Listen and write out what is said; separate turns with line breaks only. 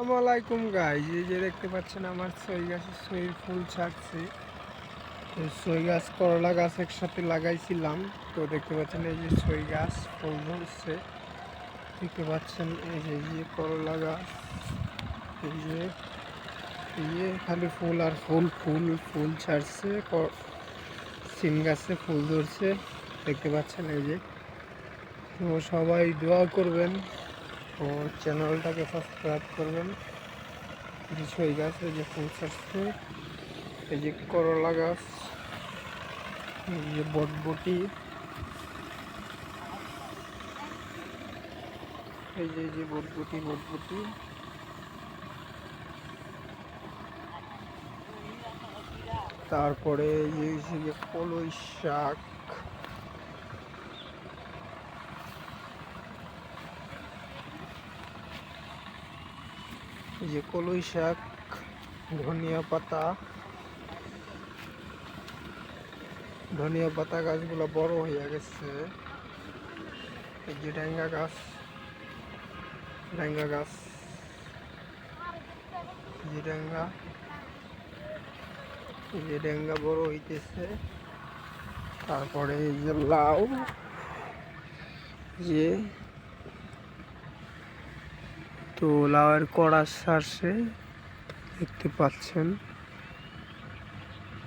আসসালামাইকুম গাইজ, এই যে দেখতে পাচ্ছেন আমার সই গাছে সই ফুল ছাড়ছে। তো সই গাছ করলা গাছ একসাথে লাগাইছিলাম। তো দেখতে পাচ্ছেন এই যে সই গাছ ফুল ধরছে। দেখতে পাচ্ছেন এই যে করলা গাছ, এই যে খালি ফুল আর ফুল ফুল ফুল ছাড়ছে। সিম গাছে ফুল ধরছে দেখতে পাচ্ছেন এই যে। তো সবাই দোয়া করবেন ও চ্যানেলটাকে সাবস্ক্রাইব করবেন। যে সই গাছ এই যে ফুল ছাড়ছে, এই যে করলা গাছ, এই যে বটবটি, এই যে বটবটি, তারপরে এই যে কলই শাক, এই যে কলই শাক, ধনিয়া পাতা গাছগুলো বড় হয়ে গেছে। এই যে ডেঙ্গা গাছ, এই যে ডেঙ্গা বড় হইতেছে। তারপরে এই যে লাউ, যে তো লাউয়ের কড়া সারছে দেখতে পাচ্ছেন।